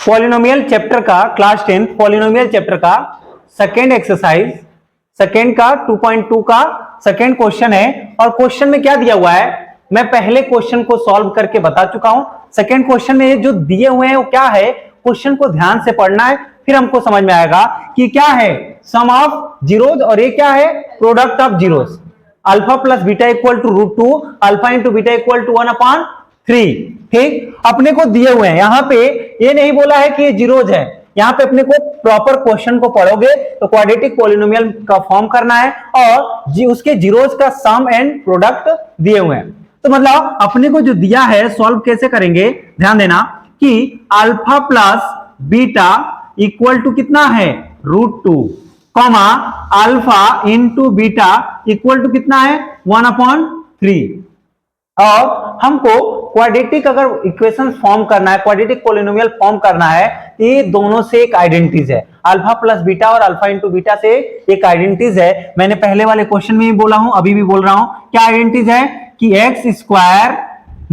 Polynomial chapter का class 10 polynomial chapter का second exercise second का 2.2 का सेकेंड क्वेश्चन है। और क्वेश्चन में क्या दिया हुआ है, मैं पहले क्वेश्चन को सॉल्व करके बता चुका हूं। सेकेंड क्वेश्चन में जो दिए हुए हैं वो क्या है, क्वेश्चन को ध्यान से पढ़ना है, फिर हमको समझ में आएगा कि क्या है सम ऑफ जीरोज और ये क्या है product of zeros. Alpha plus beta equal to √2, alpha into beta equal to 1/3। ठीक, अपने को दिए हुए हैं। यहां पे ये नहीं बोला है कि ये जीरोज है, यहां पे अपने को प्रॉपर क्वेश्चन को पढ़ोगे तो क्वाड्रेटिक पॉलिनोमियल का फॉर्म करना है और उसके जीरोज का सम एंड प्रोडक्ट दिए हुए हैं। तो मतलब अपने को जो दिया है सॉल्व कैसे करेंगे, ध्यान देना कि alpha plus beta equal to कितना है √2, comma alpha into beta equal to कितना है 1/3। और हमको क्वाड्रेटिक अगर इक्वेशन फॉर्म करना है, क्वाड्रेटिक पॉलिनोमियल फॉर्म करना है, ये दोनों से एक आइडेंटिटीज है। अल्फा प्लस बीटा और अल्फा इंटू बीटा से एक आइडेंटिटीज है। मैंने पहले वाले क्वेश्चन में भी बोला हूं, अभी भी बोल रहा हूं, क्या आइडेंटिटीज है कि एक्स स्क्वायर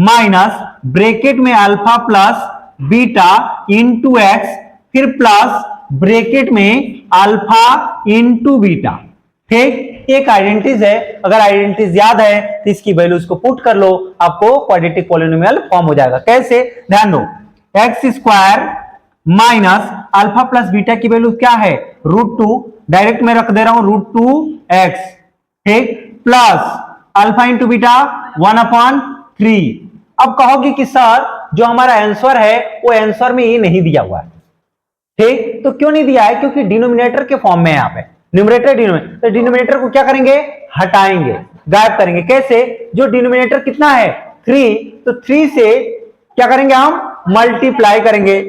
माइनस ब्रैकेट में alpha plus beta into x, फिर प्लस ब्रैकेट में अल्फा इंटू बीटा। ठीक, एक आइडेंटिटीज है। अगर आइडेंटिटीज याद है तो इसकी वैल्यूज को पुट कर लो, आपको क्वाड्रेटिक पॉलिनोमियल फॉर्म हो जाएगा। कैसे, ध्यान दो, x square minus alpha plus beta की वैल्यू क्या है √2, डायरेक्ट में रख दे रहा हूं √2x, ठीक, प्लस अल्फा इंटू बीटा 1/3। अब कहोगे कि सर जो हमारा आंसर है वो आंसर में ये नहीं दिया हुआ है। ठीक, तो क्यों नहीं दिया है, क्योंकि डिनोमिनेटर के फॉर्म में है यहाँ पे, न्यूमरेटर डिनोमिनेटर। तो डिनोमिनेटर को क्या करेंगे, हटाएंगे, गायब करेंगे। कैसे, जो डिनोमिनेटर कितना है 3, तो 3 से क्या करेंगे हम मल्टीप्लाई करेंगे।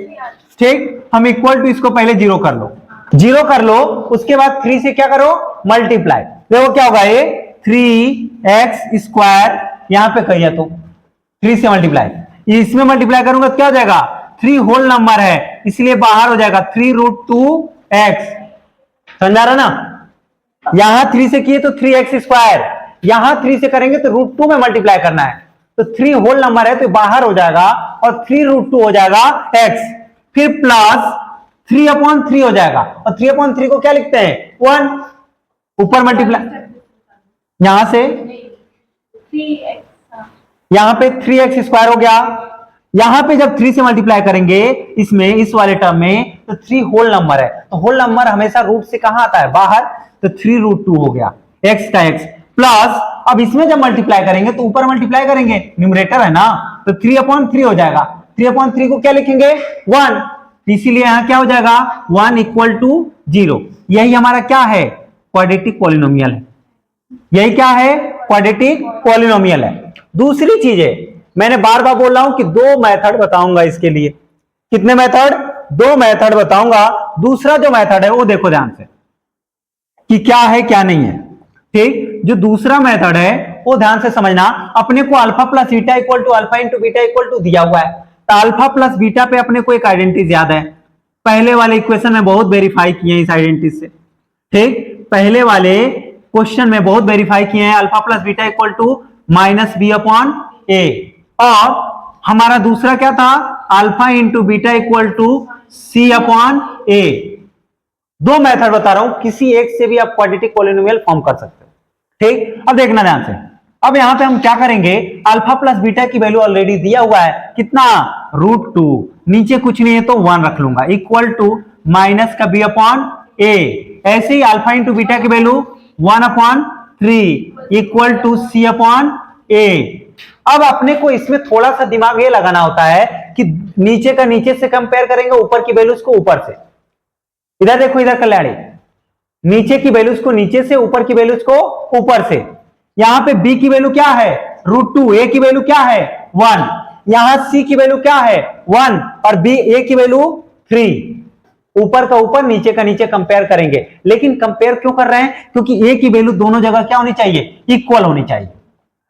ठीक, हम इक्वल टू इसको पहले 0 कर लो, 0 कर लो, उसके बाद 3 से क्या करो मल्टीप्लाई। देखो क्या होगा, ये 3x स्क्वायर यहां पे कहिए तो 3 से मल्टीप्लाई, इसमें मल्टीप्लाई करूंगा तो क्या हो जाएगा 3 होल नंबर है इसलिए बाहर हो जाएगा 3√2x। समझा रहा ना, यहां 3 से किए तो 3x स्क्वायर, यहां 3 से करेंगे तो √2 में मल्टीप्लाई करना है, तो 3 होल नंबर है तो बाहर हो जाएगा और 3√2 हो जाएगा x, फिर प्लस 3/3 हो जाएगा। और 3/3 को क्या लिखते हैं 1, ऊपर मल्टीप्लाई, यहां से यहां पे 3x स्क्वायर हो गया। यहां पे जब 3 से मल्टीप्लाई करेंगे इसमें, इस वाले टर्म में, तो 3 होल नंबर है, तो होल नंबर हमेशा रूट से कहां आता है बाहर, तो 3√2 हो गया x का x, प्लस अब इसमें जब मल्टीप्लाई करेंगे तो ऊपर मल्टीप्लाई करेंगे, न्यूमरेटर है ना, तो 3/3 हो जाएगा। 3/3 को क्या लिखेंगे 1, इसीलिए यहां क्या हो जाएगा 1 = 0। यही हमारा क्या है क्वाड्रेटिक पॉलिनोमियल है, यही क्या है क्वाड्रेटिक पॉलिनोमियल है। दूसरी चीज है, मैंने बार बार बोल रहा हूं कि 2 मेथड बताऊंगा इसके लिए। कितने मेथड, 2 मेथड बताऊंगा। दूसरा जो मेथड है वो देखो ध्यान से कि क्या है क्या नहीं है। ठीक, जो दूसरा मेथड है वो ध्यान से समझना। अपने को alpha plus beta equal to alpha into beta equal to दिया हुआ है, तो अल्फा प्लस बीटा पे अपने को एक आइडेंटिटी याद है, पहले वाले इक्वेशन में बहुत वेरीफाई किए हैं इस आइडेंटिटी से। ठीक, पहले वाले क्वेश्चन में बहुत वेरीफाई किए हैं, alpha plus beta equal to -b/a। और हमारा दूसरा क्या था, alpha into beta equal to c/a। 2 method बता रहा हूं, किसी एक से भी आप क्वाड्रेटिक पॉलिनोमियल फॉर्म कर सकते हो। ठीक, अब देखना ध्यान से। अब यहां पे हम क्या करेंगे, अल्फा प्लस बीटा की वैल्यू ऑलरेडी दिया हुआ है, कितना √2, नीचे कुछ नहीं है तो 1 रख लूंगा, इक्वल टू माइनस का b/a। ऐसे ही अल्फा इंटू बीटा की वैल्यू 1/3 इक्वल टू c/a। अब अपने को इसमें थोड़ा सा दिमाग ये लगाना होता है कि नीचे का नीचे से कंपेयर करेंगे, ऊपर की वैल्यूज को ऊपर से। इधर देखो, इधर कल्याणी, नीचे की वैल्यूज को नीचे से, ऊपर की वैल्यूज को ऊपर से। यहां पे b की वैल्यू क्या है √2, a की वैल्यू क्या है 1, यहां c की वैल्यू क्या है 1 और a की वैल्यू 3। ऊपर का ऊपर, नीचे का नीचे कंपेयर करेंगे। लेकिन कंपेयर क्यों कर रहे हैं, क्योंकि a की वैल्यू दोनों जगह क्या होनी चाहिए, इक्वल होनी चाहिए।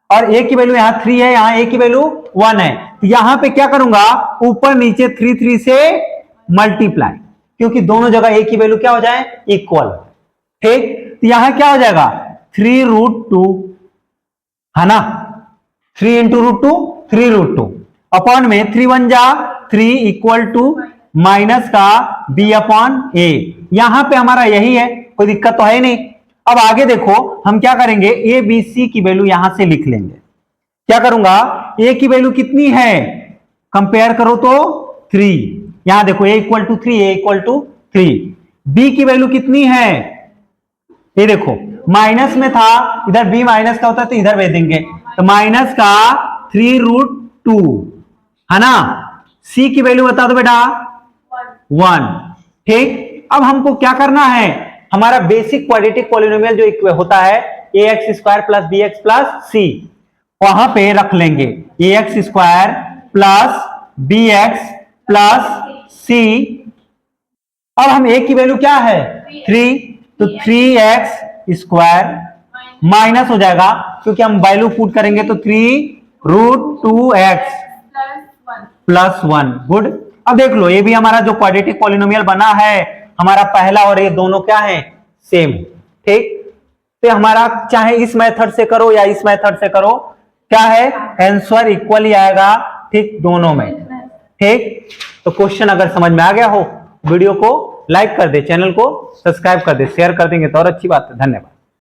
और a की वैल्यू यहां 3 है, यहां a की वैल्यू 1 है, तो यहां पे क्या करूंगा ऊपर नीचे 3 से मल्टीप्लाई, क्योंकि दोनों जगह a की वैल्यू क्या हो जाए इक्वल। ठीक, तो यहां क्या हो जाएगा 3√2 है ना, 3 × √2 3√2 अपॉन में 3 × 1 = 3 इक्वल टू माइनस का b अपॉन a। यहां पे हमारा यही है, कोई दिक्कत तो है नहीं। अब आगे देखो हम क्या करेंगे, a b c की वैल्यू यहां से लिख लेंगे। क्या करूंगा, a की वैल्यू कितनी है, कंपेयर करो तो 3, यहां देखो a equal to 3, a equal to 3। b की वैल्यू कितनी है, ये देखो माइनस में था, इधर b माइनस का होता है तो इधर भेज देंगे, तो माइनस का 3√2 है ना। c की वैल्यू बता दो बेटा 1। ठीक, अब हमको क्या करना है, हमारा बेसिक क्वाड्रेटिक पॉलिनोमियल जो होता है ax square plus bx plus c, वहां पे रख लेंगे ax square plus bx plus c। अब हम a की वैल्यू क्या है 3, तो 3x स्क्वायर माइनस हो जाएगा क्योंकि हम वैल्यू पुट करेंगे तो 3√2x प्लस 1। गुड। अब देख लो ये भी हमारा जो क्वाड्रेटिक पॉलिनोमियल बना है हमारा पहला और ये दोनों क्या है, सेम। ठीक, तो हमारा चाहे इस मेथड से करो या इस मेथड से करो, क्या है आंसर इक्वल ही आएगा। ठीक, दोनों में। ठीक, तो क्वेश्चन अगर समझ में आ गया हो, वीडियो को लाइक कर दे, चैनल को सब्सक्राइब कर दे, शेयर कर देंगे तो और अच्छी बात है। धन्यवाद।